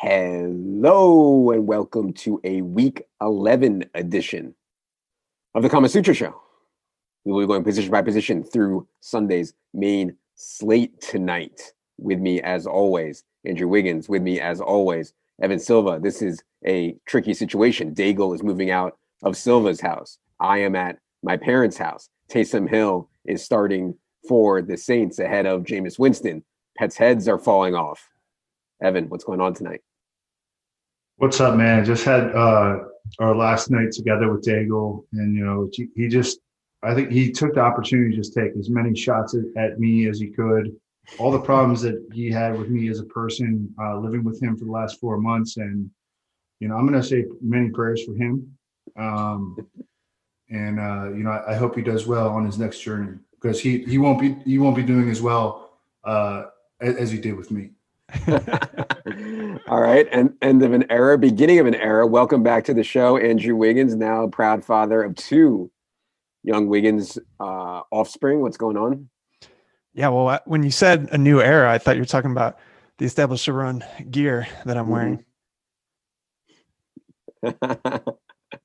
Hello and welcome to a Week 11 edition of the Kama Sutra Show. We will be going position by position through Sunday's main slate tonight. With me, as always, Andrew Wiggins. With me, as always, Evan Silva. This is a tricky situation. Daigle is moving out of Silva's house. I am at my parents' house. Taysom Hill is starting for the Saints ahead of Jameis Winston. Pets' heads are falling off. Evan, what's going on tonight? What's up, man? Just had our last night together with Daigle, and I think he took the opportunity to just take as many shots at me as he could. All the problems that he had with me as a person, living with him for the last 4 months, and I'm going to say many prayers for him. I hope he does well on his next journey, because he won't be doing as well as he did with me. All right. End of an era, beginning of an era. Welcome back to the show, Andrew Wiggins, now proud father of two young Wiggins offspring. What's going on? Yeah, well, when you said a new era, I thought you were talking about the Established to Run gear that I'm wearing,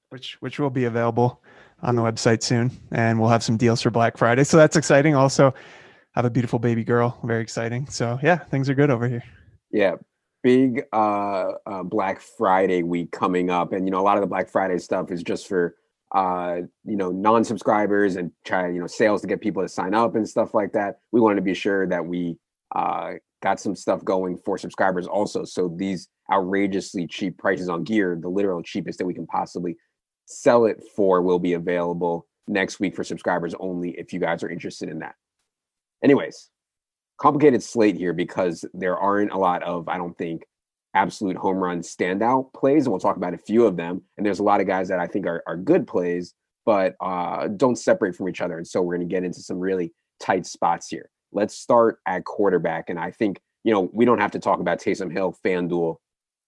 which will be available on the website soon, and we'll have some deals for Black Friday. So that's exciting. Also, have a beautiful baby girl. Very exciting. So yeah, things are good over here. Yeah. Big Black Friday week coming up. And, a lot of the Black Friday stuff is just for, non-subscribers and try, sales to get people to sign up and stuff like that. We wanted to be sure that we got some stuff going for subscribers also. So these outrageously cheap prices on gear, the literal cheapest that we can possibly sell it for, will be available next week for subscribers only if you guys are interested in that. Anyways, complicated slate here because there aren't a lot of, I don't think, absolute home run standout plays. And we'll talk about a few of them. And there's a lot of guys that I think are good plays, but don't separate from each other. And so we're going to get into some really tight spots here. Let's start at quarterback. And I think, we don't have to talk about Taysom Hill, FanDuel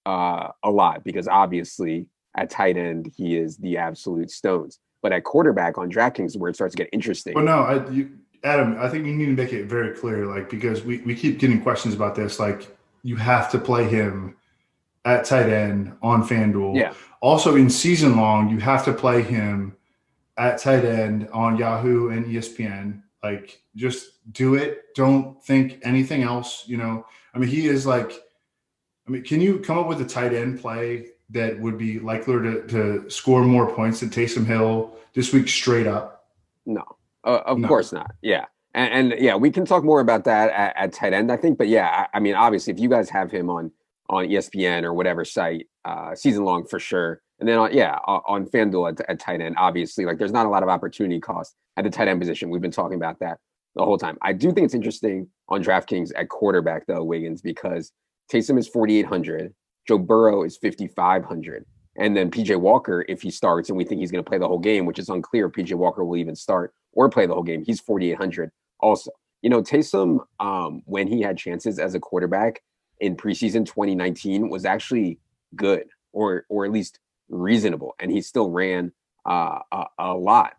a lot, because obviously at tight end, he is the absolute stones. But at quarterback on DraftKings is where it starts to get interesting. Well, no, Adam, I think you need to make it very clear, because we keep getting questions about this. You have to play him at tight end on FanDuel. Yeah. Also, in season long, you have to play him at tight end on Yahoo and ESPN. Just do it. Don't think anything else. He is can you come up with a tight end play that would be likelier to score more points than Taysom Hill this week straight up? No. Of course not. Yeah. And yeah, we can talk more about that at tight end, I think. But yeah, obviously, if you guys have him on ESPN or whatever site, season long for sure. And then on FanDuel at tight end, obviously, there's not a lot of opportunity cost at the tight end position. We've been talking about that the whole time. I do think it's interesting on DraftKings at quarterback, though, Wiggins, because Taysom is 4,800, Joe Burrow is 5,500. And then PJ Walker, if he starts, and we think he's going to play the whole game, which is unclear if PJ Walker will even start or play the whole game, he's 4,800 also. Taysom, when he had chances as a quarterback in preseason 2019, was actually good or at least reasonable. And he still ran a lot.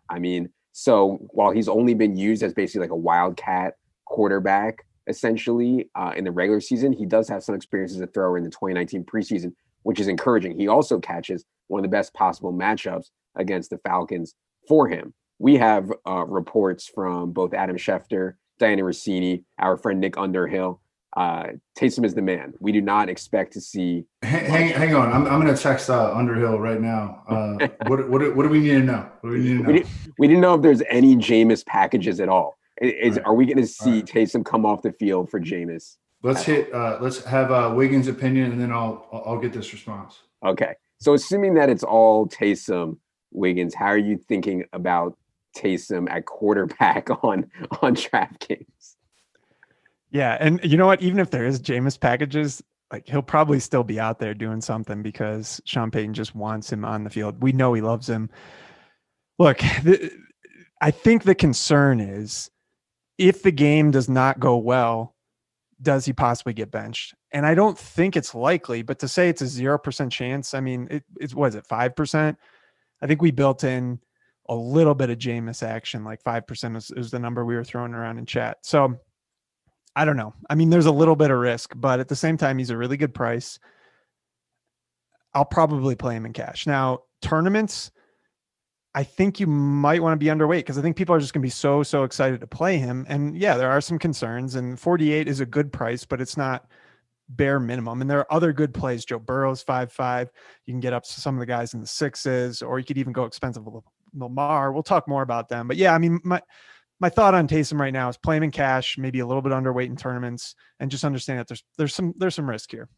So while he's only been used as basically like a wildcat quarterback, essentially in the regular season, he does have some experience as a thrower in the 2019 preseason, which is encouraging. He also catches one of the best possible matchups against the Falcons for him. We have reports from both Adam Schefter, Diana Rossini, our friend Nick Underhill. Taysom is the man. We do not expect to see. Hang on. I'm going to text Underhill right now. What do we need to know? We didn't know if there's any Jameis packages at all. Are we going to see Taysom come off the field for Jameis? Let's have Wiggins' opinion, and then I'll get this response. Okay. So assuming that it's all Taysom, Wiggins, how are you thinking about Taysom at quarterback on DraftKings? Yeah, and you know what? Even if there is Jameis packages, he'll probably still be out there doing something because Sean Payton just wants him on the field. We know he loves him. Look, I think the concern is if the game does not go well, does he possibly get benched? And I don't think it's likely, but to say it's a 0% chance, it's what is it, 5%? I think we built in a little bit of Jameis action, 5% is the number we were throwing around in chat. So I don't know. There's a little bit of risk, but at the same time, he's a really good price. I'll probably play him in cash. Now, tournaments, I think you might want to be underweight because I think people are just going to be so excited to play him. And yeah, there are some concerns, and 48 is a good price, but it's not bare minimum. And there are other good plays. Joe Burrow's 5.5. You can get up to some of the guys in the 6s, or you could even go expensive with Lamar. We'll talk more about them. But yeah, I mean, my thought on Taysom right now is play him in cash, maybe a little bit underweight in tournaments, and just understand that there's some risk here.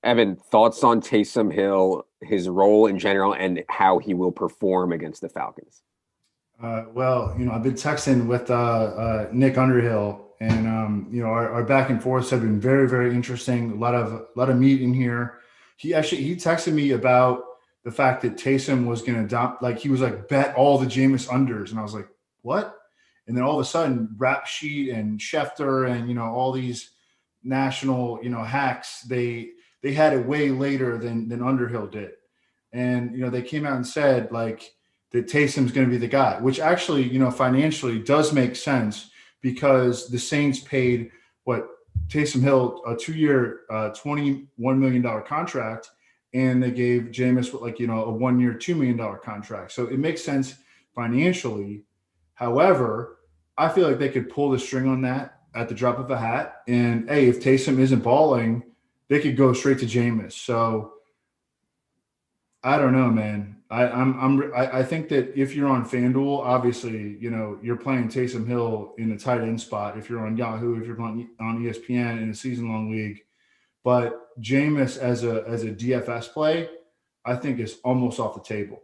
Evan, thoughts on Taysom Hill, his role in general, and how he will perform against the Falcons? Well, I've been texting with Nick Underhill, and our back and forths have been very, very interesting. A lot of meat in here. He texted me about the fact that Taysom was going to he was like, bet all the Jameis unders, and I was like, what? And then all of a sudden, Rap Sheet and Schefter and all these national hacks, they had it way later than Underhill did, and they came out and said like that Taysom's going to be the guy, which actually financially does make sense because the Saints paid Taysom Hill a 2-year, $21 million contract, and they gave Jameis a 1-year, $2 million contract. So it makes sense financially. However, I feel like they could pull the string on that at the drop of a hat. And hey, if Taysom isn't balling, they could go straight to Jameis. So I don't know, man. I think that if you're on FanDuel, obviously, you're playing Taysom Hill in the tight end spot. If you're on Yahoo, if you're on ESPN in a season-long league, but Jameis as a DFS play, I think is almost off the table.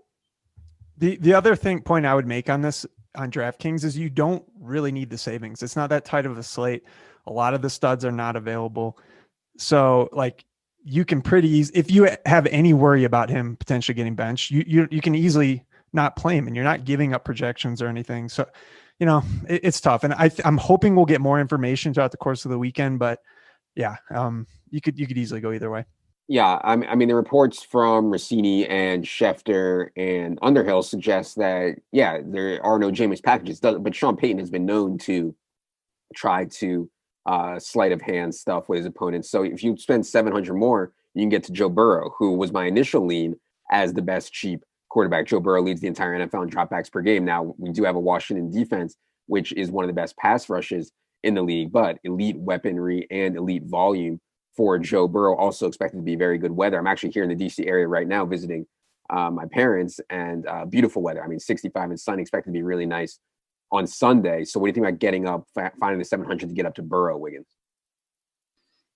The other point I would make on this on DraftKings is you don't really need the savings. It's not that tight of a slate. A lot of the studs are not available. So you can pretty easy, if you have any worry about him potentially getting benched, you can easily not play him, and you're not giving up projections or anything. So, it's tough. And I'm hoping we'll get more information throughout the course of the weekend, but yeah, you could easily go either way. Yeah. I mean, the reports from Rossini and Schefter and Underhill suggest that, yeah, there are no Jameis packages, but Sean Payton has been known to try to sleight of hand stuff with his opponents. So if you spend $700 more, you can get to Joe Burrow, who was my initial lean as the best cheap quarterback. Joe Burrow leads the entire NFL in dropbacks per game. Now, we do have a Washington defense, which is one of the best pass rushes in the league, but elite weaponry and elite volume for Joe Burrow. Also expected to be very good weather. I'm actually here in the DC area right now visiting my parents, and beautiful weather. I mean, 65 and sunny, expected to be really nice on Sunday. So what do you think about getting up, finding the 700 to get up to Burrow, Wiggins?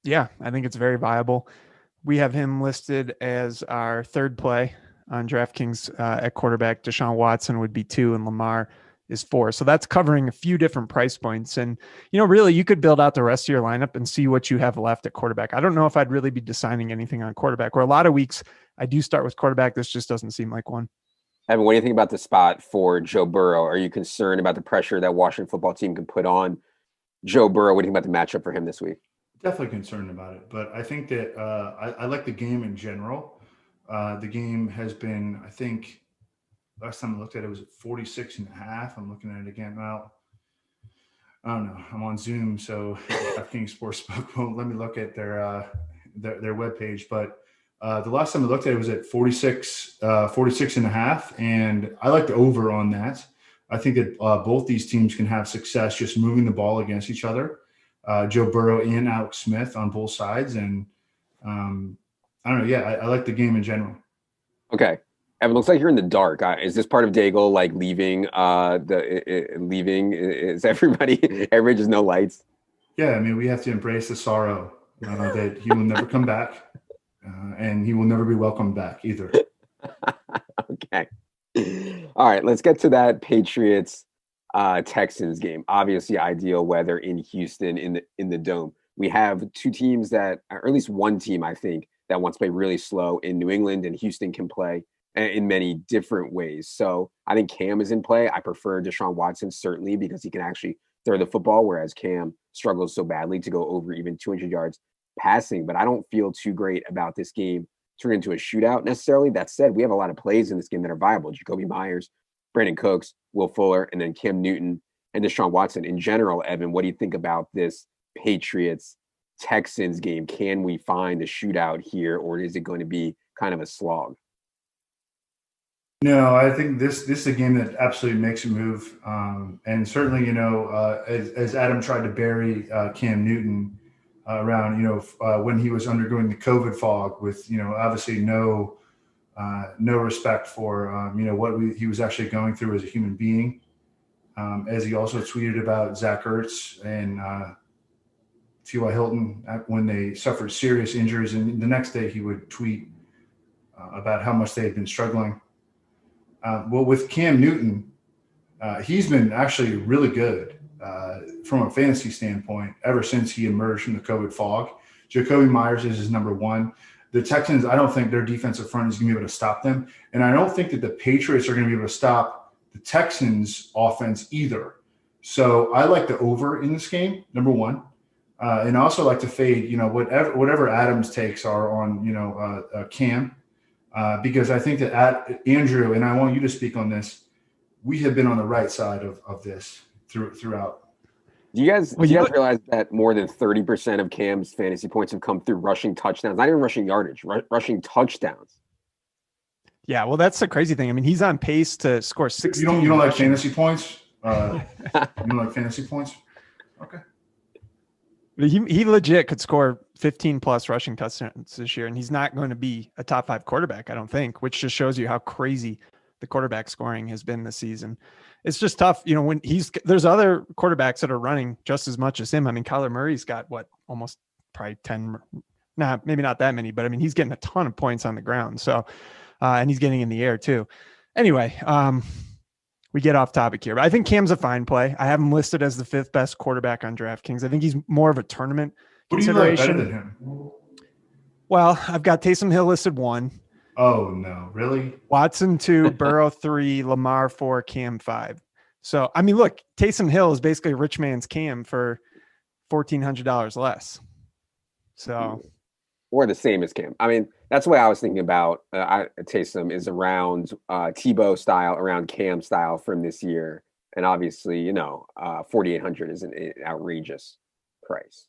Yeah, I think it's very viable. We have him listed as our third play on DraftKings at quarterback. Deshaun Watson would be 2 and Lamar is 4. So that's covering a few different price points. And, really you could build out the rest of your lineup and see what you have left at quarterback. I don't know if I'd really be deciding anything on quarterback, where a lot of weeks I do start with quarterback. This just doesn't seem like one. Evan, what do you think about the spot for Joe Burrow? Are you concerned about the pressure that Washington football team can put on Joe Burrow? What do you think about the matchup for him this week? Definitely concerned about it, but I think that I like the game in general. The game has been, I think, last time I looked at it was at 46.5. I'm looking at it again now. I don't know. I'm on Zoom, so DraftKings Sportsbook won't let me look at their webpage. But the last time I looked at it was at 46.5, and I like the over on that. I think that both these teams can have success just moving the ball against each other. Joe Burrow and Alex Smith on both sides, and I don't know. Yeah, I like the game in general. Okay. Evan, looks like you're in the dark. Is this part of Daigle leaving? Leaving? Is everybody just no lights? Yeah, I mean, we have to embrace the sorrow that he will never come back, and he will never be welcomed back either. Okay. All right, let's get to that Patriots Texans game. Obviously, ideal weather in Houston in the dome. We have two teams that, or at least one team, I think, that wants to play really slow in New England, and Houston can play in many different ways. So I think Cam is in play. I prefer Deshaun Watson, certainly, because he can actually throw the football, whereas Cam struggles so badly to go over even 200 yards passing. But I don't feel too great about this game turning into a shootout necessarily. That said, we have a lot of plays in this game that are viable. Jacoby Myers, Brandon Cooks, Will Fuller, and then Cam Newton and Deshaun Watson. In general, Evan, what do you think about this Patriots Texans game? Can we find a shootout here, or is it going to be kind of a slog? No, I think this is a game that absolutely makes a move. And certainly, as Adam tried to bury Cam Newton around, when he was undergoing the COVID fog with, obviously no respect for, what he was actually going through as a human being. As he also tweeted about Zach Ertz and T.Y. Hilton when they suffered serious injuries. And the next day he would tweet about how much they had been struggling. Well, with Cam Newton, he's been actually really good from a fantasy standpoint ever since he emerged from the COVID fog. Jacoby Myers is his number one. The Texans, I don't think their defensive front is going to be able to stop them. And I don't think that the Patriots are going to be able to stop the Texans' offense either. So I like the over in this game, number one. And I also like to fade, whatever Adam's takes are on, Cam. Because I think that Andrew, and I want you to speak on this, we have been on the right side of this throughout. Do you guys realize that more than 30% of Cam's fantasy points have come through rushing touchdowns, not even rushing yardage, rushing touchdowns? Yeah, well, that's the crazy thing. I mean, he's on pace to score 16. You don't like fantasy points? You don't like fantasy points? Okay. He legit could score 15 plus rushing touchdowns this year, and he's not going to be a top 5 quarterback, I don't think, which just shows you how crazy the quarterback scoring has been this season. It's just tough, when there's other quarterbacks that are running just as much as him. I mean, Kyler Murray's got almost probably 10, maybe not that many, but I mean, he's getting a ton of points on the ground. So, and he's getting in the air too. Anyway, we get off topic here, but I think Cam's a fine play. I have him listed as the 5th best quarterback on DraftKings. I think he's more of a tournament consideration. What do you like better than him? Well, I've got Taysom Hill listed 1. Oh no, really? Watson 2, Burrow 3, Lamar 4, Cam 5. So, I mean, look, Taysom Hill is basically a rich man's Cam for $1,400 less. So, or the same as Cam. I mean, that's the way I was thinking about Taysom is around Tebow style, around Cam style from this year. And obviously, $4,800 is an outrageous price.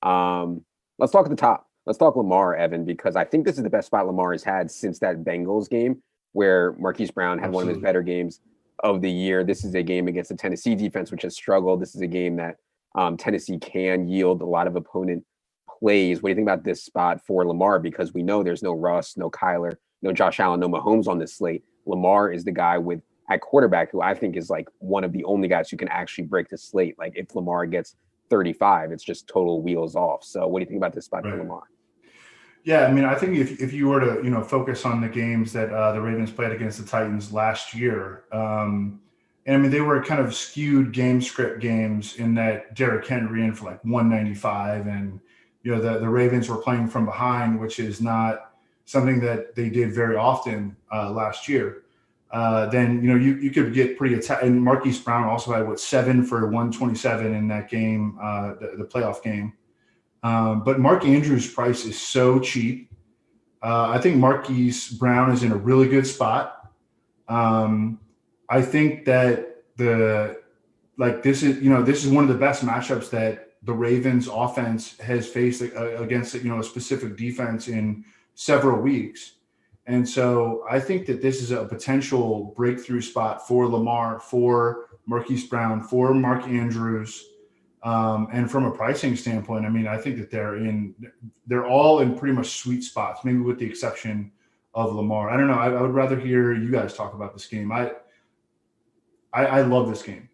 Let's talk at the top. Let's talk Lamar, Evan, because I think this is the best spot Lamar has had since that Bengals game where Marquis Brown had one of his better games of the year. This is a game against the Tennessee defense, which has struggled. This is a game that Tennessee can yield a lot of opponent plays. What do you think about this spot for Lamar? Because we know there's no Russ, no Kyler, no Josh Allen, no Mahomes on this slate. Lamar is the guy at quarterback who I think is like one of the only guys who can actually break the slate. Like if Lamar gets 35, it's just total wheels off. So what do you think about this spot for Lamar? Yeah, I mean, I think if you were to focus on the games that the Ravens played against the Titans last year, and I mean they were kind of skewed game script games in that Derrick Henry in for like 195, and the Ravens were playing from behind, which is not something that they did very often last year. Then you could get pretty attacked. And Marquis Brown also had 7 for 127 in that game, the playoff game. But Mark Andrews' price is so cheap. I think Marquis Brown is in a really good spot. I think that this is one of the best matchups that the Ravens offense has faced against a specific defense in several weeks. And so I think that this is a potential breakthrough spot for Lamar, for Marquis Brown, for Mark Andrews. And from a pricing standpoint, I mean, I think that they're all in pretty much sweet spots, maybe with the exception of Lamar. I don't know. I would rather hear you guys talk about this game. I love this game.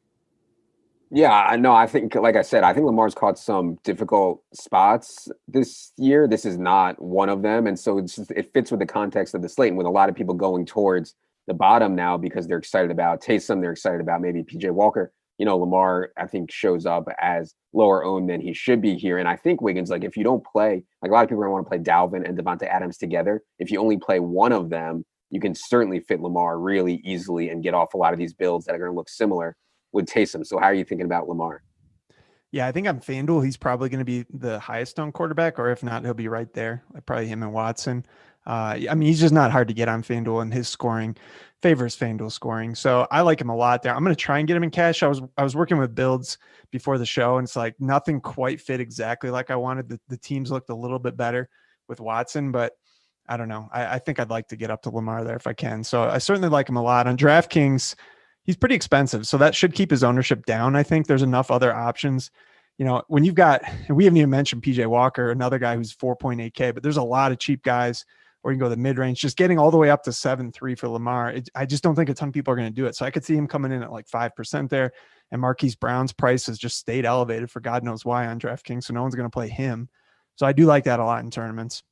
Yeah, I know. I think, like I said, I think Lamar's caught some difficult spots this year. This is not one of them. And so it fits with the context of the slate and with a lot of people going towards the bottom now because they're excited about Taysom. They're excited about maybe PJ Walker. Lamar, I think, shows up as lower owned than he should be here. And I think Wiggins, if you don't play, a lot of people are going to want to play Dalvin and Devontae Adams together. If you only play one of them, you can certainly fit Lamar really easily and get off a lot of these builds that are going to look similar with Taysom. So how are you thinking about Lamar? Yeah, I think on FanDuel, he's probably going to be the highest owned quarterback, or if not, he'll be right there. Probably him and Watson. I mean, he's just not hard to get on FanDuel, and his scoring favors FanDuel scoring. So I like him a lot there. I'm going to try and get him in cash. I was working with builds before the show, and it's like nothing quite fit exactly like I wanted. The teams looked a little bit better with Watson, but I don't know. I think I'd like to get up to Lamar there if I can. So I certainly like him a lot. On DraftKings, he's pretty expensive, so that should keep his ownership down. I think there's enough other options. You know, when you've got, we haven't even mentioned PJ Walker, another guy who's 4.8K, but there's a lot of cheap guys, or you can go the mid-range, just getting all the way up to 7.3 for Lamar. I just don't think a ton of people are going to do it. So I could see him coming in at like 5% there. And Marquise Brown's price has just stayed elevated for God knows why on DraftKings. So no one's going to play him. So I do like that a lot in tournaments.